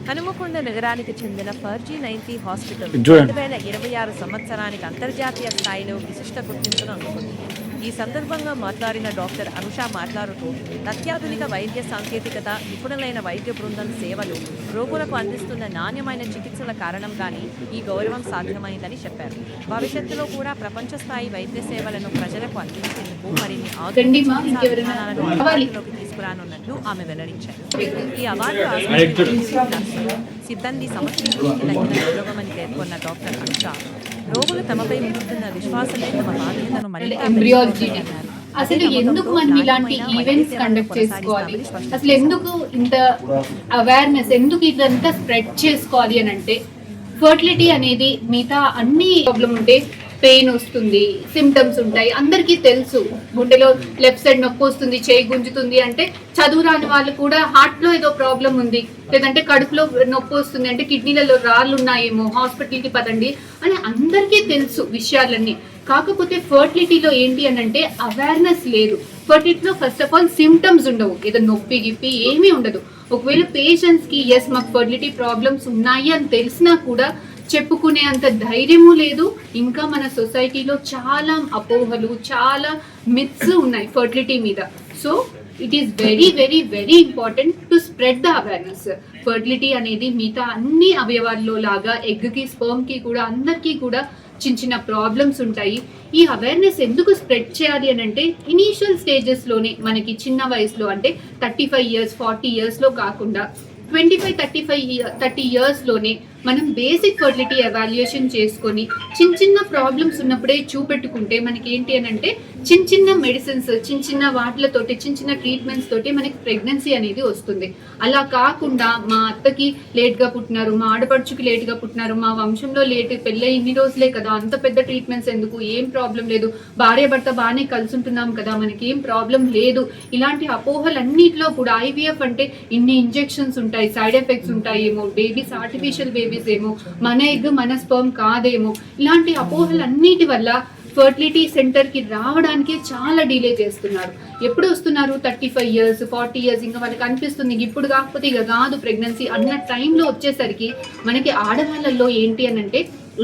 హనుమకొండ నగరానికి చెందిన ఫర్జీ 90 హాస్పిటల్ 2026 సంవత్సరానికి అంతర్జాతీయ స్థాయిలో విశిష్ట గుర్తింపును అందుకుంది. ఈ సందర్భంగా మాట్లాడిన డాక్టర్ అనుష మాట్లాడుతూ, అత్యాధునిక వైద్య సాంకేతికత, నిపుణులైన వైద్య బృందం సేవలు, రోగులకు అందిస్తున్న నాణ్యమైన చికిత్సల కారణంగానే ఈ గౌరవం సాధ్యమైందని చెప్పారు. భవిష్యత్తులో కూడా ప్రపంచ స్థాయి వైద్య సేవలను ప్రజలకు అందించేందుకు మరిన్ని ఆధునిక విధానాలను అందుబాటులోకి తీసుకురానున్నట్లు ఆమె వెల్లడించారు. ఈ అవార్డు సిబ్బంది సమస్యలకు తగిన గౌరవమని పేర్కొన్న డాక్టర్ అనుష, రోగులు తమపై ఉంచుతున్న విశ్వాసమే తమ బాధ్యతను మరింత అసలు ఎందుకు మనం ఇలాంటి ఈవెంట్స్ కండక్ట్ చేసుకోవాలి, అసలు ఎందుకు ఇంత అవేర్నెస్, ఎందుకు ఇదంతా స్ప్రెడ్ చేసుకోవాలి అని అంటే, ఫర్టిలిటీ అనేది మిగతా అన్ని ప్రాబ్లం ఉంటే పెయిన్ వస్తుంది, సిమ్టమ్స్ ఉంటాయి, అందరికీ తెలుసు. గుండెలో లెఫ్ట్ సైడ్ నొప్పి వస్తుంది, చేయి గుంజుతుంది అంటే చదువు రాని వాళ్ళు కూడా హార్ట్లో ఏదో ప్రాబ్లం ఉంది, లేదంటే కడుపులో నొప్పి వస్తుంది అంటే కిడ్నీలలో రాళ్ళు ఉన్నాయేమో, హాస్పిటల్కి పదండి అని అందరికీ తెలుసు విషయాలన్నీ. కాకపోతే ఫర్టిలిటీలో ఏంటి అని అంటే అవేర్నెస్ లేదు. ఫర్టిలిటీలో ఫస్ట్ ఆఫ్ ఆల్ సిమ్టమ్స్ ఉండవు, ఏదో నొప్పి గిప్పి ఏమీ ఉండదు. ఒకవేళ పేషెంట్స్కి ఎస్ మాకు ఫర్టిలిటీ ప్రాబ్లమ్స్ ఉన్నాయి అని తెలిసినా కూడా చెప్పుకునే అంత ధైర్యము లేదు. ఇంకా మన సొసైటీలో చాలా అపోహలు, చాలా మిత్స్ ఉన్నాయి ఫర్టిలిటీ మీద. So it is very very very important to spread the awareness. Fertility అనేది మిగతా అన్ని అవయవాల్లో లాగా ఎగ్కి, స్పర్మ్కి కూడా అందరికీ కూడా చిన్న చిన్న ప్రాబ్లమ్స్ ఉంటాయి. ఈ అవేర్నెస్ ఎందుకు స్ప్రెడ్ చేయాలి అని అంటే, ఇనీషియల్ స్టేజెస్లోనే మనకి చిన్న వయసులో అంటే 35 years 40 yearsలో కాకుండా 25-30 yearsలోనే మనం బేసిక్ ఫర్టిలిటీ ఎవాల్యుయేషన్ చేసుకొని చిన్న చిన్న ప్రాబ్లమ్స్ ఉన్నప్పుడే చూపెట్టుకుంటే మనకి ఏంటి అని అంటే చిన్న చిన్న మెడిసిన్స్, చిన్న చిన్న వాటిలతోటి, చిన్న చిన్న ట్రీట్మెంట్స్ తోటి మనకి ప్రెగ్నెన్సీ అనేది వస్తుంది. అలా కాకుండా మా అత్తకి లేట్గా పుట్టినారు, మా ఆడపడుచుకి లేట్గా పుట్టినారు, మా వంశంలో లేట్, పెళ్ళి ఇన్ని రోజులే కదా, అంత పెద్ద ట్రీట్మెంట్స్ ఎందుకు, ఏం ప్రాబ్లం లేదు, భార్య భర్త బాగానే కలిసి ఉంటున్నాం కదా, మనకి ఏం ప్రాబ్లం లేదు, ఇలాంటి అపోహలన్నిటిలో కూడా ఐవీఎఫ్ అంటే ఇన్ని ఇంజెక్షన్స్ ఉంటాయి, సైడ్ ఎఫెక్ట్స్ ఉంటాయేమో, బేబీస్ ఆర్టిఫిషియల్ బేబీస్ ఏమో, మన ఎగ్ మన స్పర్మ్ కాదేమో, ఇలాంటి అపోహలన్నిటి వల్ల ఫర్టిలిటీ సెంటర్కి రావడానికి చాలా డిలే చేస్తున్నారు. ఎప్పుడు వస్తున్నారు? 35 years 40 years, ఇంకా వాళ్ళకి అనిపిస్తుంది ఇప్పుడు కాకపోతే ఇక కాదు ప్రెగ్నెన్సీ అన్న టైంలో వచ్చేసరికి మనకి ఆడవాళ్ళల్లో ఏంటి అని అంటే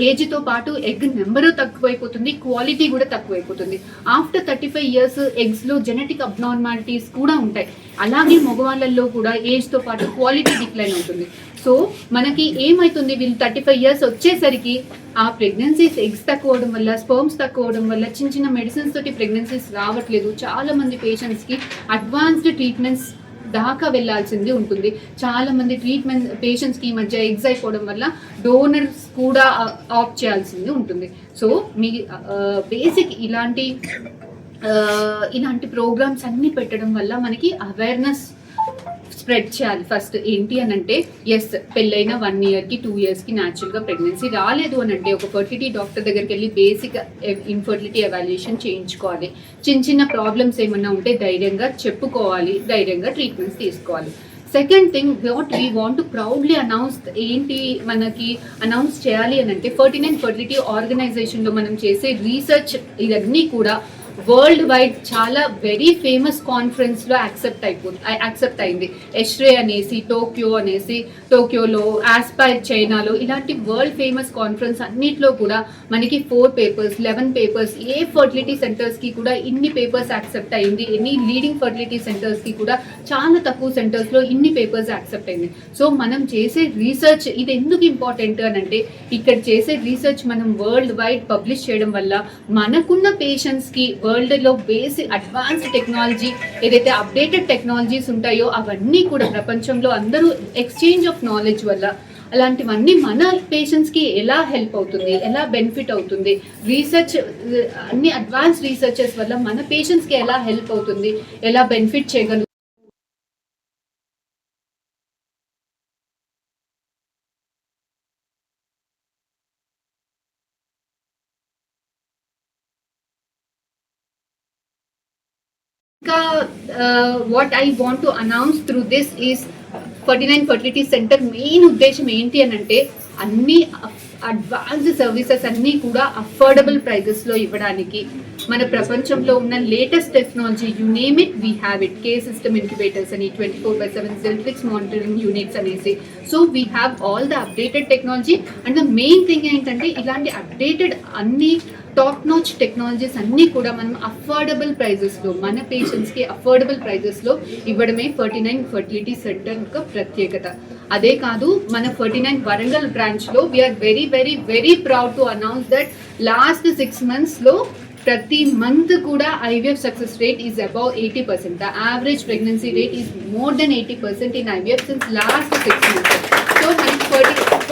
ఏజ్తో పాటు ఎగ్ నెంబరు తక్కువైపోతుంది, క్వాలిటీ కూడా తక్కువైపోతుంది. ఆఫ్టర్ 35 years ఎగ్స్లో జెనెటిక్ అబ్నార్మాలిటీస్ కూడా ఉంటాయి. అలాగే మగవాళ్ళల్లో కూడా ఏజ్తో పాటు క్వాలిటీ డిక్లైన్ అవుతుంది. సో మనకి ఏమవుతుంది, వీళ్ళు 35 years వచ్చేసరికి ఆ ప్రెగ్నెన్సీస్ ఎగ్స్ తక్కువ అవడం వల్ల, స్పర్మ్స్ తక్కువ అవడం వల్ల చిన్న చిన్న మెడిసిన్స్ తోటి ప్రెగ్నెన్సీస్ రావట్లేదు. చాలా మంది పేషెంట్స్కి అడ్వాన్స్డ్ ట్రీట్మెంట్స్ దాకా వెళ్లాల్సింది ఉంటుంది. చాలా మంది పేషెంట్స్కి ఈ మధ్య ఎగ్స్ అయిపోవడం వల్ల డోనర్స్ కూడా ఆప్ట్ చేయాల్సింది ఉంటుంది. సో మీ బేసిక్ ఇలాంటి ప్రోగ్రామ్స్ అన్ని పెట్టడం వల్ల మనకి అవేర్నెస్ స్ప్రెడ్ చేయాలి. ఫస్ట్ ఏంటి అని అంటే, ఎస్ పెళ్ళైన 1 yearకి 2 yearsకి న్యాచురల్గా ప్రెగ్నెన్సీ రాలేదు అని అంటే ఒక ఫర్టిలిటీ డాక్టర్ దగ్గరికి వెళ్ళి బేసిక్ ఇన్ఫర్టిలిటీ ఎవాల్యుయేషన్ చేయించుకోవాలి. చిన్న చిన్న ప్రాబ్లమ్స్ ఏమన్నా ఉంటే ధైర్యంగా చెప్పుకోవాలి, ధైర్యంగా ట్రీట్మెంట్స్ తీసుకోవాలి. Second thing what we want to proudly announce, ఏంటి మనకి అనౌన్స్ చేయాలి అని అంటే, 49 ఫర్టిలిటీ ఆర్గనైజేషన్లో మనం చేసే రీసెర్చ్ ఇవన్నీ కూడా వరల్డ్ వైడ్ చాలా వెరీ ఫేమస్ కాన్ఫరెన్స్లో యాక్సెప్ట్ అయింది. ఎష్రే అనేసి టోక్యోలో, ఆస్పైర్ చైనాలో, ఇలాంటి వరల్డ్ ఫేమస్ కాన్ఫరెన్స్ అన్నిట్లో కూడా మనకి 4 papers 11 papers, ఏ ఫర్టిలిటీ సెంటర్స్కి కూడా ఇన్ని పేపర్స్ యాక్సెప్ట్ అయింది. ఎన్ని లీడింగ్ ఫర్టిలిటీ సెంటర్స్కి కూడా చాలా తక్కువ సెంటర్స్లో ఇన్ని పేపర్స్ యాక్సెప్ట్ అయింది. సో మనం చేసే రీసెర్చ్ ఇది ఎందుకు ఇంపార్టెంట్ అని అంటే, ఇక్కడ చేసే రీసెర్చ్ మనం వరల్డ్ వైడ్ పబ్లిష్ చేయడం వల్ల మనకున్న పేషెంట్స్కి వరల్డ్లో బేసిక్ అడ్వాన్స్డ్ టెక్నాలజీ, ఏదైతే అప్డేటెడ్ టెక్నాలజీస్ ఉంటాయో అవన్నీ కూడా ప్రపంచంలో అందరూ ఎక్స్చేంజ్ ఆఫ్ నాలెడ్జ్ వల్ల అలాంటివన్నీ మన పేషెంట్స్కి ఎలా హెల్ప్ అవుతుంది, ఎలా బెనిఫిట్ అవుతుంది, రీసెర్చ్ అన్ని అడ్వాన్స్ రీసెర్చెస్ వల్ల మన పేషెంట్స్కి ఎలా హెల్ప్ అవుతుంది, ఎలా బెనిఫిట్ చేయగలుగుతుంది. What I want to announce through this is 49 fertility centre main ఉద్దేశం ఏంటి అని అంటే, అన్ని అడ్వాన్స్డ్ సర్వీసెస్ అన్నీ కూడా అఫోర్డబుల్ ప్రైజెస్లో ఇవ్వడానికి, మన ప్రపంచంలో ఉన్న latest technology, you name it we have it. K system incubators అని, 24/7 Zeltrix మానిటరింగ్ యూనిట్స్ అనేసి. So we have all the updated technology. And the main thing ఏంటంటే ఇలాంటి అప్డేటెడ్ అన్ని టాప్ నాచ్ టెక్నాలజీస్ అన్నీ కూడా మనం అఫోర్డబుల్ ప్రైజెస్లో, మన పేషెంట్స్కి అఫోర్డబుల్ ప్రైజెస్లో ఇవ్వడమే 49 ఫర్టిలిటీ సెంటర్ యొక్క ప్రత్యేకత. అదే కాదు, మన 49 వరంగల్ బ్రాంచ్లో we are very very very proud to announce that last 6 monthsలో ప్రతి మంత్ కూడా IVF success rate is above 80%. The average pregnancy rate is more than 80% in IVF since last 6 months. So మనకి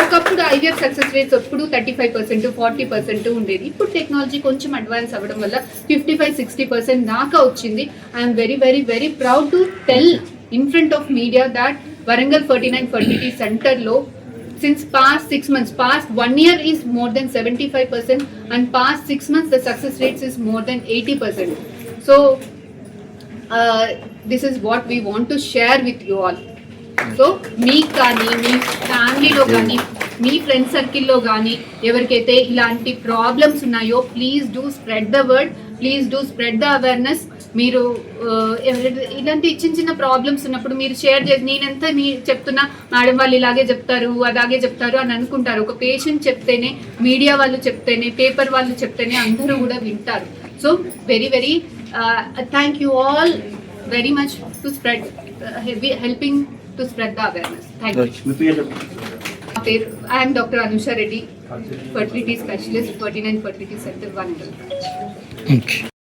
ఒకప్పుడు IVF సక్సెస్ రేట్స్ ఎప్పుడు 35%, 40% ఉండేది. ఇప్పుడు technology కొంచెం advance అవ్వడం వల్ల 55-60% దాకా వచ్చింది. I'm very very very proud to tell in front of media that Warangal 49 fertility సెంటర్లో since past 6 months, past 1 year is more than 75% and past 6 months the success rates is more than 80%. So this is what we want to share with you all. So మీకు కానీ, మీ ఫ్యామిలీలో కానీ, మీ friend సర్కిల్లో కానీ ఎవరికైతే ఇలాంటి problems ఉన్నాయో please do spread the word, please do spread the awareness. మీరు ఇలాంటి చిన్న ప్రాబ్లమ్స్ ఉన్నప్పుడు మీరు షేర్ చేసి, నేనెంత చెప్తున్నా మేడం వాళ్ళు ఇలాగే చెప్తారు, అలాగే చెప్తారు అని అనుకుంటారు. ఒక పేషెంట్ చెప్తేనే, మీడియా వాళ్ళు చెప్తేనే, పేపర్ వాళ్ళు చెప్తేనే అందరూ కూడా వింటారు. So very very thank you all very much to spread helping to spread the awareness. Thank you. I am Dr. Anusha Reddy, fertility specialist, 49 Fertility Center, Warangal.